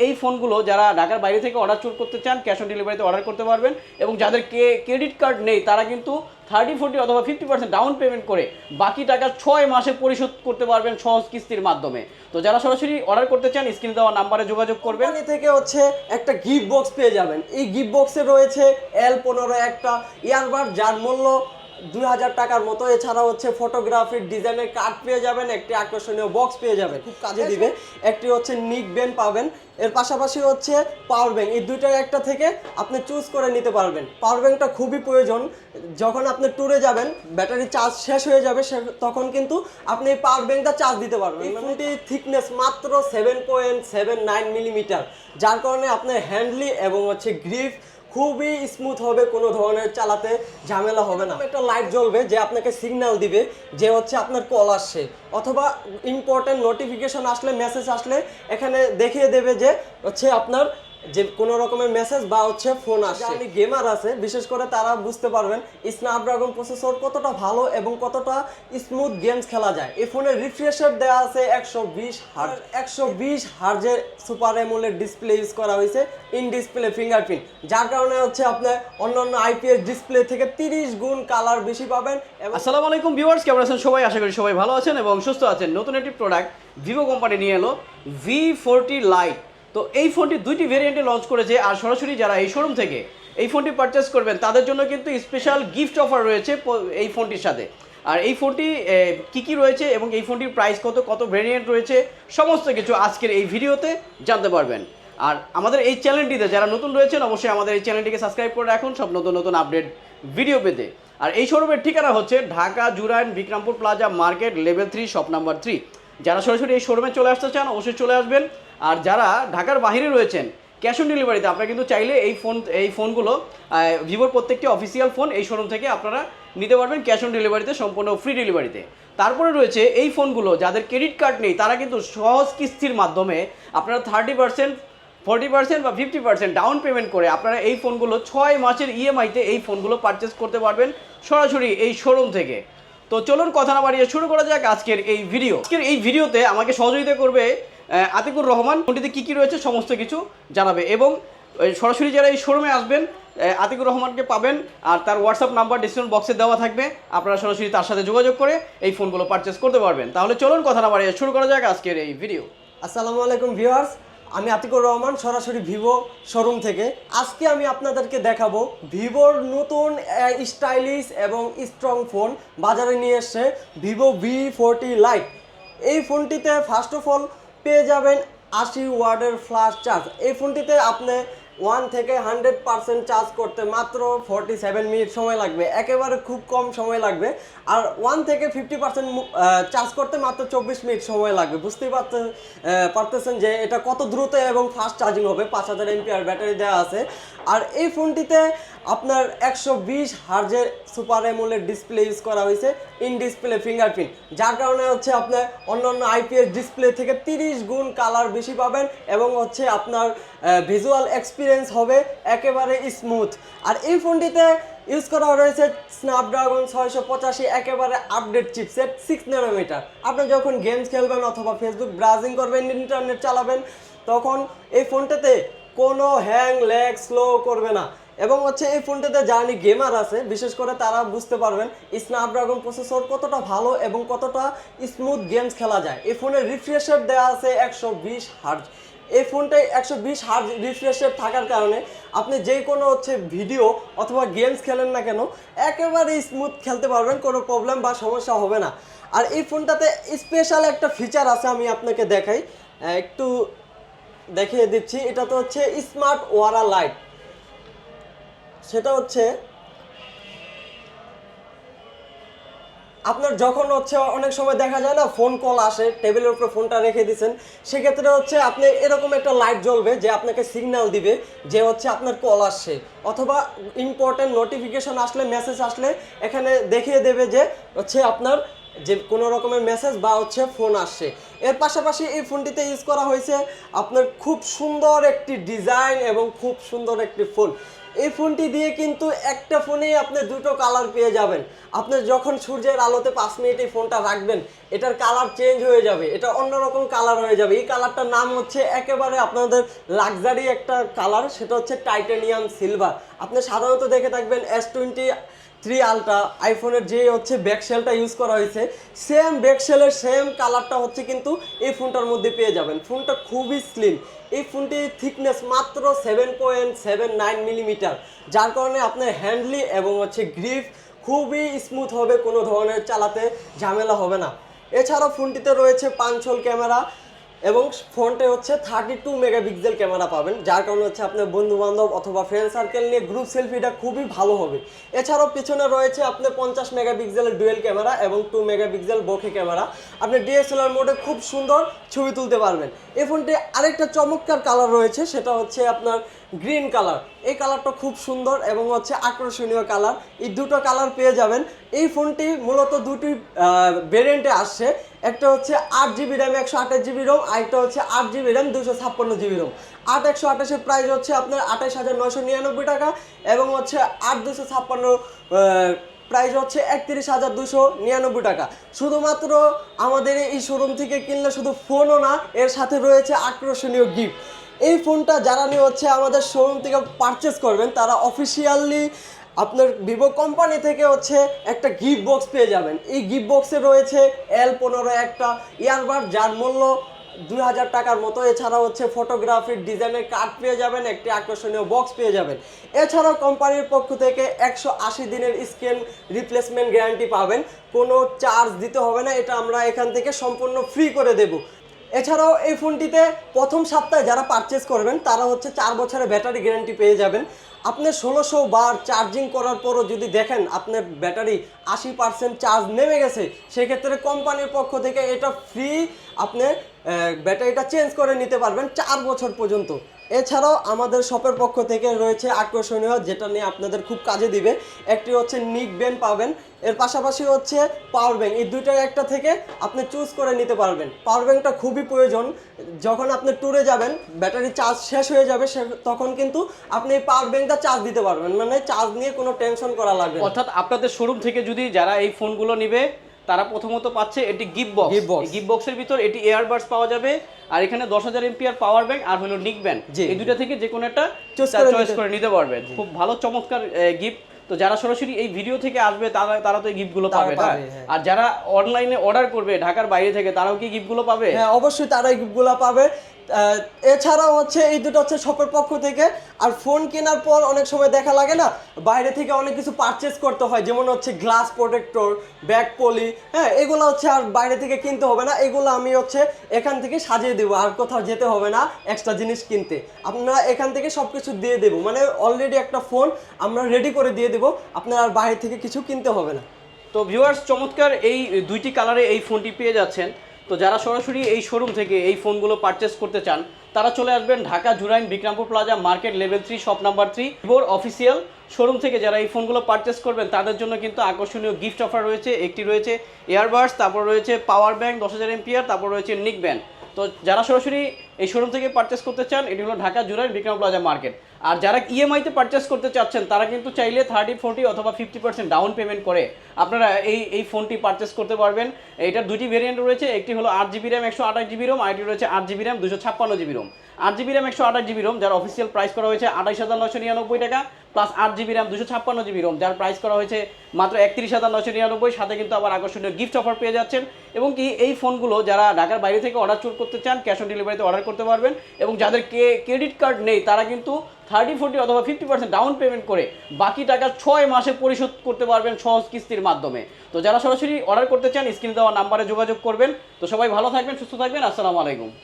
এই ফোনগুলো যারা ঢাকার বাইরে থেকে অর্ডার করতে চান ক্যাশ অন ডেলিভারিতে অর্ডার করতে পারবেন এবং যাদের ক্রেডিট কার্ড নেই তারা কিন্তু 30-40 অথবা 50% ডাউন পেমেন্ট করে বাকি টাকা 6 মাসে পরিশোধ করতে পারবেন সহজ কিস্তির মাধ্যমে। তো যারা সরাসরি অর্ডার করতে চান স্ক্রিনে দেওয়া নাম্বারে যোগাযোগ করবেন। কোম্পানি থেকে হচ্ছে একটা গিফট বক্স পেয়ে যাবেন। এই গিফট বক্সে রয়েছে L15 একটা ইয়ারবাড যার মূল্য 2000 টাকার মতো। এছাড়া হচ্ছে ফটোগ্রাফির ডিজাইনের কার্ড পেয়ে যাবেন, একটি আকর্ষণীয় বক্স পেয়ে যাবেন, খুব কাজে দিবে। একটি হচ্ছে নিক ব্যান্ড পাবেন, এর পাশাপাশি হচ্ছে পাওয়ার ব্যাংক। এই দুইটার একটা থেকে আপনি চুজ করে নিতে পারবেন। পাওয়ার ব্যাংকটা খুবই প্রয়োজন, যখন আপনি ট্যুরে যাবেন ব্যাটারি চার্জ শেষ হয়ে যাবে তখন কিন্তু আপনি এই পাওয়ার ব্যাংকটা চার্জ দিতে পারবেন। ফোনটি থিকনেস মাত্র 7.79 মিলিমিটার, যার কারণে আপনার হ্যান্ডলি এবং হচ্ছে গ্রিপ খুবই স্মুথ হবে, কোনো ধরনের চালাতে ঝামেলা হবে না। একটা লাইট জ্বলবে যে আপনাকে সিগন্যাল দিবে যে হচ্ছে আপনার কল আসছে অথবা ইম্পর্টেন্ট নোটিফিকেশন আসলে, মেসেজ আসলে এখানে দেখিয়ে দেবে যে হচ্ছে আপনার যে কোনো রকমের মেসেজ বা হচ্ছে ফোন আসছে। আপনি গেমার আছে বিশেষ করে তারা বুঝতে পারবেন স্ন্যাপড্রাগন প্রসেসর কতটা ভালো এবং কতটা স্মুথ গেমস খেলা যায়। এই ফোনের রিফ্রেশ রেট দেওয়া আছে 120 হার্জের সুপার অ্যামোলেড ডিসপ্লে ইউজ করা হয়েছে, ইন ডিসপ্লে ফিঙ্গারপ্রিন্ট, যার কারণে হচ্ছে আপনার অন্যান্য আইপিএস ডিসপ্লে থেকে 30 গুণ কালার বেশি পাবেন। আসসালামু আলাইকুম ভিউয়ার্স, কেমন আছেন সবাই? আশা করি সবাই ভালো আছেন এবং সুস্থ আছেন। নতুন একটি প্রোডাক্ট ভিভো কোম্পানি নিয়ে এলো V40 লাইট। তো এই ফোনটি দুইটি ভেরিয়েন্টে লঞ্চ করেছে আর সরাসরি যারা এই শোরুম থেকে এই ফোনটি পারচেস করবেন তাদের জন্য কিন্তু স্পেশাল গিফট অফার রয়েছে এই ফোনটির সাথে। আর এই ফোনটি কী রয়েছে এবং এই ফোনটির প্রাইস কত ভেরিয়েন্ট রয়েছে সমস্ত কিছু আজকের এই ভিডিওতে জানতে পারবেন। আর আমাদের এই চ্যানেলটিতে যারা নতুন রয়েছেন অবশ্যই আমাদের এই চ্যানেলটিকে সাবস্ক্রাইব করে রাখুন সব নতুন আপডেট ভিডিও পেতে। আর এই শোরুমের ঠিকানা হচ্ছে Dhaka Jurain Bikrampur plaza market level 3 shop number 3। যারা সরাসরি এই শোরুমে চলে আসতে চান অবশ্যই চলে আসবেন। আর যারা ঢাকার বাইরে রয়েছেন ক্যাশ অন ডেলিভারিতে আপনারা কিন্তু চাইলে এই ফোনগুলো ভিভোর প্রত্যেকটি অফিসিয়াল ফোন এই শোরুম থেকে আপনারা নিতে পারবেন ক্যাশ অন ডেলিভারিতে, সম্পূর্ণ ফ্রি ডেলিভারিতে। তারপরে রয়েছে এই ফোনগুলো যাদের ক্রেডিট কার্ড নেই তারা কিন্তু সহজ কিস্তির মাধ্যমে আপনারা 30%, 40% বা 50% ডাউন পেমেন্ট করে আপনারা এই ফোনগুলো 6 মাসের ইএমআইতে এই ফোনগুলো পারচেস করতে পারবেন সরাসরি এই শোরুম থেকে। তো চলুন কথা না বাড়িয়ে শুরু করা যাক আজকের এই ভিডিও। আজকের এই ভিডিওতে আমাকে সহযোগিতা করবে আতিকুর রহমান, ফোনটিতে কী রয়েছে সমস্ত কিছু জানাবে এবং সরাসরি যারা এই শোরুমে আসবেন আতিকুর রহমানকে পাবেন আর তার হোয়াটসঅ্যাপ নাম্বার ডিসক্রিপশন বক্সে দেওয়া থাকবে, আপনারা সরাসরি তার সাথে যোগাযোগ করে এই ফোনগুলো পারচেস করতে পারবেন। তাহলে চলুন কথা না বাড়িয়ে শুরু করা যাক আজকের এই ভিডিও। আসসালামু আলাইকুম ভিউয়ার্স, আমি আতিকুর রহমান সরাসরি ভিভো শোরুম থেকে। আজকে আমি আপনাদেরকে দেখাবো ভিভোর নতুন স্টাইলিশ এবং স্ট্রং ফোন বাজারে নিয়ে এসছে ভিভো V40 লাইট। এই ফোনটিতে ফার্স্ট অফ অল পেয়ে যাবেন 80 ওয়াটের ফ্ল্যাশ চার্জ। এই ফোনটিতে আপনি 1 থেকে 100% চার্জ করতে মাত্র 47 মিনিট সময় লাগবে, একেবারে খুব কম সময় লাগবে। আর 1 থেকে 50% চার্জ করতে মাত্র 24 মিনিট সময় লাগবে। বুঝতেই পারতেছেন যে এটা কত দ্রুত এবং ফাস্ট চার্জিং হবে। 5000 এমপিআর ব্যাটারি দেওয়া আছে। আর এই ফোনটিতে আপনার 120 হার্জের সুপার অ্যামোলেড ডিসপ্লে ইউজ করা হয়েছে, ইন ডিসপ্লে ফিঙ্গারপ্রিন্ট, যার কারণে হচ্ছে আপনার অন্যান্য আইপিএস ডিসপ্লে থেকে 30 গুণ কালার বেশি পাবেন এবং হচ্ছে আপনার ভিজুয়াল এক্সপিরিয়েন্স হবে একেবারে স্মুথ। আর এই ফোনটিতে ইউজ করা রয়েছে স্ন্যাপড্রাগন 685 একেবারে আপডেট চিপসেট 6 ন্যানোমিটার। আপনি যখন গেমস খেলবেন অথবা ফেসবুক ব্রাউজিং করবেন, ইন্টারনেট চালাবেন, তখন এই ফোনটাতে কোনো হ্যাং ল্যাগ স্লো করবে না। এবং হচ্ছে এই ফোনটাতে যারা গেমার আছে বিশেষ করে তারা বুঝতে পারবেন স্ন্যাপড্রাগন প্রসেসর কতটা ভালো এবং কতটা স্মুথ গেমস খেলা যায়। এই ফোনের রিফ্রেশ রেট দেওয়া আছে 120 হার্জ। এই ফোনটায় 120 হার্জ রিফ্রেশ রেট থাকার কারণে আপনি যে কোনো হচ্ছে ভিডিও অথবা গেমস খেলেন না কেন একেবারে স্মুথ খেলতে পারবেন, কোনো প্রবলেম বা সমস্যা হবে না। আর এই ফোনটাতে স্পেশাল একটা ফিচার আছে, আমি আপনাকে দেখাই, একটু দেখিয়ে দিচ্ছি। এটা তো হচ্ছে স্মার্ট ওয়ারা লাইট। সেটা হচ্ছে আপনার যখন হচ্ছে অনেক সময় দেখা যায় না ফোন কল আসে, টেবিলের উপরে ফোনটা রেখে দিয়েছেন, সেক্ষেত্রে হচ্ছে আপনি এরকম একটা লাইট জ্বলবে যে আপনাকে সিগন্যাল দিবে যে হচ্ছে আপনার কল আসছে অথবা ইম্পর্টেন্ট নোটিফিকেশন আসলে, মেসেজ আসলে এখানে দেখিয়ে দেবে যে হচ্ছে আপনার যে কোনো রকমের মেসেজ বা হচ্ছে ফোন আসছে। এর পাশাপাশি এই ফোনটিতে ইউজ করা হয়েছে আপনার খুব সুন্দর একটি ডিজাইন এবং খুব সুন্দর একটি ফোন। এই ফোনটি দিয়ে কিন্তু একটা ফোনেই আপনি দুটো কালার পেয়ে যাবেন। আপনি যখন সূর্যের আলোতে 5 মিনিট এই ফোনটা রাখবেন, এটার কালার চেঞ্জ হয়ে যাবে, এটা অন্যরকম কালার হয়ে যাবে। এই কালারটার নাম হচ্ছে একেবারে আপনাদের লাক্সারি একটা কালার, সেটা হচ্ছে টাইটানিয়াম সিলভার। আপনি সাধারণত দেখে থাকবেন S23 আলট্রা আইফোনের যে হচ্ছে ব্যাকশেলটা ইউজ করা হয়েছে, সেম ব্যাকশেলের সেম কালারটা হচ্ছে কিন্তু এই ফোনটার মধ্যে পেয়ে যাবেন। ফোনটা খুবই স্লিম। এই ফোনটির থিকনেস মাত্র 7.79 মিলিমিটার, যার কারণে আপনার হ্যান্ডলি এবং হচ্ছে গ্রিপ খুবই স্মুথ হবে, কোনো ধরনের চালাতে ঝামেলা হবে না। এছাড়াও ফোনটিতে রয়েছে 5 হোল ক্যামেরা এবং ফ্রন্টে হচ্ছে 32 মেগাপিক্সেল ক্যামেরা পাবেন, যার কারণে হচ্ছে আপনার বন্ধু বান্ধব অথবা ফ্রেন্ড সার্কেল নিয়ে গ্রুপ সেলফিটা খুবই ভালো হবে। এছাড়াও পিছনে রয়েছে আপনার 50 মেগাপিক্সেলের ডুয়েল ক্যামেরা এবং 2 মেগাপিক্সেল বোকে ক্যামেরা। আপনি ডিএসএলআর মোডে খুব সুন্দর ছবি তুলতে পারবেন। এই ফোনটি আরেকটা চমৎকার কালার রয়েছে, সেটা হচ্ছে আপনার গ্রিন কালার। এই কালারটা খুব সুন্দর এবং হচ্ছে আকর্ষণীয় কালার। এই দুটো কালার পেয়ে যাবেন। এই ফোনটি মূলত দুটি ভেরিয়েন্টে আসছে, একটা হচ্ছে 8GB র্যাম 128GB রোম, আরেকটা হচ্ছে 8GB RAM 256GB Rome. 8/128-এর price হচ্ছে আপনার 28,999 টাকা এবং হচ্ছে 8/256 প্রাইস হচ্ছে 31,299 টাকা। শুধুমাত্র আমাদের এই শোরুম থেকে কিনলে শুধু ফোনও না, এর সাথে রয়েছে আকর্ষণীয় গিফট। এই ফোনটা যারা নিয়ে হচ্ছে আমাদের শোরুম থেকে পারচেস করবেন, তারা অফিসিয়ালি আপনার ভিভো কোম্পানি থেকে হচ্ছে একটা গিফট বক্স পেয়ে যাবেন। এই গিফট বক্সে রয়েছে L15 একটা ইয়ারবাড, যার মূল্য 2,000 টাকার মতো। এছাড়াও হচ্ছে ফটোগ্রাফির ডিজাইনের কার্ড পেয়ে যাবেন, একটি আকর্ষণীয় বক্স পেয়ে যাবেন। এছাড়াও কোম্পানির পক্ষ থেকে 180 দিনের স্ক্রিন রিপ্লেসমেন্ট গ্যারান্টি পাবেন, কোনো চার্জ দিতে হবে না, এটা আমরা এখান থেকে সম্পূর্ণ ফ্রি করে দেব। এছাড়াও এই ফোনটিতে প্রথম সপ্তাহে যারা পারচেস করবেন, তারা হচ্ছে 4 বছরের ব্যাটারি গ্যারান্টি পেয়ে যাবেন। আপনি 1600 বার চার্জিং করার পরও যদি দেখেন আপনার ব্যাটারি 80% চার্জ নেমে গেছে, সেক্ষেত্রে কোম্পানির পক্ষ থেকে এটা ফ্রি, আপনি ব্যাটারিটা চেঞ্জ করে নিতে পারবেন 4 বছর পর্যন্ত। এছাড়াও আমাদের শপের পক্ষ থেকে রয়েছে আকর্ষণীয়, যেটা নিয়ে আপনাদের খুব কাজে দিবে, একটি হচ্ছে নিক ব্যান্ড পাবেন, এর পাশাপাশি হচ্ছে পাওয়ার ব্যাংক। এই দুইটার একটা থেকে আপনি চুজ করে নিতে পারবেন। পাওয়ার ব্যাংকটা খুবই প্রয়োজন, যখন আপনি ট্যুরে যাবেন ব্যাটারি চার্জ শেষ হয়ে যাবে, তখন কিন্তু আপনি এই পাওয়ার ব্যাংকটা চার্জ দিতে পারবেন, মানে চার্জ নিয়ে কোনো টেনশন করা লাগবে না। অর্থাৎ আপনাদের শোরুম থেকে যদি যারা এই ফোনগুলো নেবে, তারা প্রথমত পাচ্ছে এটি গিফট বক্স। গিফট বক্সের ভিতর এটি এয়ারবাডস পাওয়া যাবে, আর এখানে 10,000 এমপিআর পাওয়ার ব্যাংক আর হলো নিক ব্যান্ড। এই দুটো থেকে যে কোনো একটা চয়েস করে নিতে পারবেন। খুব ভালো চমৎকার গিফট। তো যারা সরাসরি এই ভিডিও থেকে আসবে তারা তো এই গিফটগুলো পাবে না, আর যারা অনলাইনে অর্ডার করবে ঢাকার বাইরে থেকে, তারাও কি গিফটগুলো পাবে? হ্যাঁ, অবশ্যই তারা এই গিফটগুলো পাবে। এছাড়াও হচ্ছে এই দুটো হচ্ছে শপের পক্ষ থেকে। আর ফোন কেনার পর অনেক সময় দেখা লাগে না, বাইরে থেকে অনেক কিছু পারচেস করতে হয়, যেমন হচ্ছে গ্লাস প্রোটেক্টর, ব্যাক পলি, হ্যাঁ, এগুলো হচ্ছে আর বাইরে থেকে কিনতে হবে না। এগুলো আমি হচ্ছে এখান থেকে সাজিয়ে দেবো, আর কোথাও যেতে হবে না এক্সট্রা জিনিস কিনতে। আপনারা এখান থেকে সব কিছু দিয়ে দেবো, মানে অলরেডি একটা ফোন আমরা রেডি করে দিয়ে দেবো, আপনার আর বাইরে থেকে কিছু কিনতে হবে না। তো ভিউয়ার্স, চমৎকার এই দুইটি কালারে এই ফোনটি পেয়ে যাচ্ছেন। তো যারা সরাসরি এই শোরুম থেকে এই ফোনগুলো পারচেস করতে চান, তারা চলে আসবেন Dhaka Jurain Bikrampur plaza market level 3 shop number 3 ভিভোর অফিসিয়াল শোরুম থেকে। যারা এই ফোনগুলো পারচেস করবেন তাদের জন্য কিন্তু আকর্ষণীয় গিফট অফার রয়েছে। একটি রয়েছে এয়ারবাডস, তারপর রয়েছে পাওয়ার ব্যাংক 10,000 এমপিআর, তারপর রয়েছে নিক ব্যান্ড। তো যারা সরাসরি এই শোরুম থেকে পারচেস করতে চান, এটি হলো ঢাকা জুরাইন বিক্রামপুর প্লাজা মার্কেট। আর যারা ইএমআইতে পারচেস করতে চাচ্ছেন, তারা কিন্তু চাইলে 30, 40 অথবা 50% ডাউন পেমেন্ট করে আপনারা এই ফোনটি পারচেস করতে পারবেন। এটার দুটি ভেরিয়েন্ট রয়েছে, একটি হলো 8GB র্যাম 128GB রোম, আরেকটি রয়েছে 8GB RAM 256GB ROM. 8GB RAM 128GB ROM যার অফিসিয়াল প্রাইস করা হয়েছে 28,999 টাকা, plus 8GB RAM 256GB ROM যার প্রাইস করা হয়েছে মাত্র 31,999। সাথে কিন্তু আবার আকর্ষণীয় গিফট অফার পেয়ে যাচ্ছেন। এবং কি এই ফোনগুলো যারা ঢাকার বাইরে থেকে অর্ডার করতে চান, ক্যাশ অন ডেলিভারিতে অর্ডার করতে পারবেন। এবং যাদের ক্রেডিট কার্ড নেই, তারা কিন্তু 30, 40 অথবা 50% ডাউন পেমেন্ট করে বাকি টাকা 6 মাসে পরিশোধ করতে পারবেন সহজ কিস্তির মাধ্যমে। তো যারা সরাসরি অর্ডার করতে চান, স্ক্রিনে দেওয়া নাম্বারে যোগাযোগ করবেন। তো সবাই ভালো থাকবেন, সুস্থ থাকবেন। আসসালামু আলাইকুম।